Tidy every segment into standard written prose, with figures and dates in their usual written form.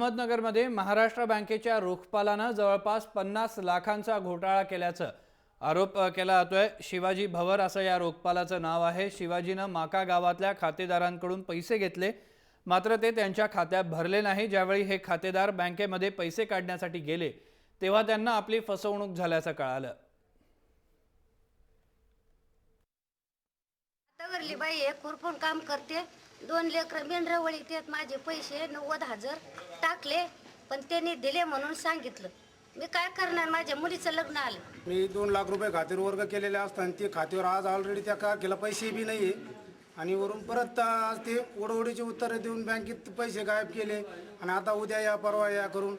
अहमदनगरमध्ये महाराष्ट्र बँकेच्या रोखपालानं जवळपास 50 लाखांचा घोटाळा केल्याचा आरोप केला जातोय। शिवाजी भवर असं या रोखपालाचं नाव आहे। शिवाजीनं माका गावातल्या खातेदारांकडून पैसे घेतले, मात्र ते त्यांच्या खात्यात भरले नाही। ज्यावेळी हे खातेदार बँकेमध्ये पैसे काढण्यासाठी गेले तेव्हा त्यांना आपली फसवणूक झाल्याचं कळालं। तगरली बाई एक खुरपून काम करते, 2 लेकर मेंढरावळी त्यात माझे पैसे 90,000 टाकले, पण त्यांनी दिले म्हणून सांगितलं। मी काय करणार, माझ्या मुलीचं लग्न आलं। मी 2 लाख रुपये खात्यावर वर्ग केलेले असताना ते खात्यावर आज ऑलरेडी त्या तारखेला पैसे बी नाही आणि वरून परत आज ते ओढवडीचे उत्तर देऊन बँकेत पैसे गायब केले आणि आता उद्या या परवा या करून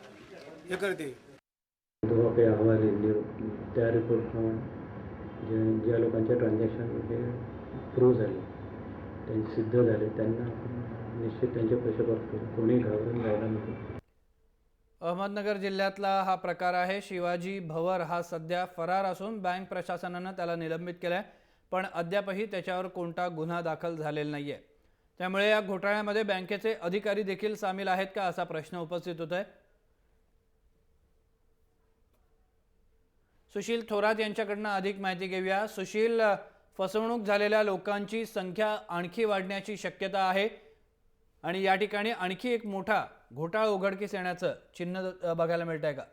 हे करते। पे अहवाल त्या रिपोर्टनं ज्या लोकांचे ट्रान्झॅक्शन हे प्रूव्ह झाले, त्यांचे सिद्ध झाले, त्यांना निश्चित त्यांचे पैसे परत कोणी घाबरून जायला नको। अहमदनगर जिल्ह्यातला हा प्रकार आहे। शिवाजी भवर हा सध्या फरार असून बँक प्रशासनानं त्याला निलंबित केलंय, पण अद्यापही त्याच्यावर कोणता गुन्हा दाखल झालेला नाहीये। त्यामुळे या घोटाळ्यामध्ये बँकेचे अधिकारी देखील सामील आहेत का असा प्रश्न उपस्थित होतोय। सुशील थोरात यांच्याकडनं अधिक माहिती घेऊया। सुशील, फसवणूक झालेल्या लोकांची संख्या आणखी वाढण्याची शक्यता आहे आणि या ठिकाणी आणखी एक मोठा घोटाळा उघडकीस येण्याचं चिन्ह बघायला मिळतंय का?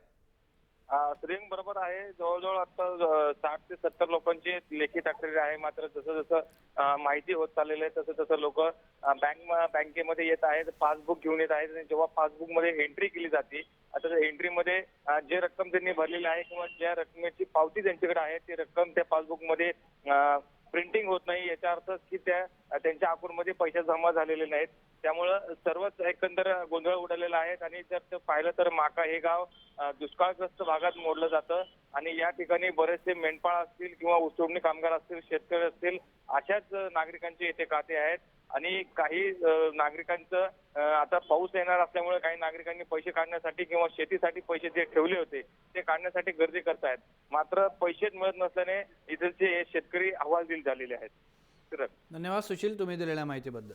श्रींग बरोबर आहे। जवळजवळ आता 60 ते 70 लोकांची लेखी तक्रारी आहे। मात्र जसं जसं माहिती होत चाललेलं आहे तसं तसं लोक बँकेमध्ये येत आहेत, पासबुक घेऊन येत आहेत आणि जेव्हा पासबुक मध्ये एंट्री केली जाते, आता त्या एंट्रीमध्ये जे रक्कम त्यांनी भरलेली आहे किंवा ज्या रकमेची पावती त्यांच्याकडे आहे ती रक्कम त्या पासबुक मध्ये प्रिंटिंग होत नाही। याचा अर्थ की त्यांच्या अकाउंटमध्ये पैसे जमा झालेले नाहीत। त्यामुळं सर्वच एकंदर गोंधळ उडालेला आहे आणि जर ते पाहिलं तर माका हे गाव दुष्काळग्रस्त भागात मोडलं जातं आणि या ठिकाणी बरेचसे मेंढपाळ असतील किंवा ऊसतोडणी कामगार असतील, शेतकरी असतील, अशाच नागरिकांचे येथे खाते आहेत आणि काही नागरिकांचं आता पाऊस येणार असल्यामुळे काही नागरिकांनी पैसे काढण्यासाठी किंवा शेतीसाठी पैसे जे ठेवले होते ते काढण्यासाठी गर्दी करतायत। मात्र पैसेच मिळत नसल्याने इथलचे शेतकरी हवालदिल झालेले आहेत। धन्यवाद सुशील, तुम्ही दिलेल्या माहितीबद्दल।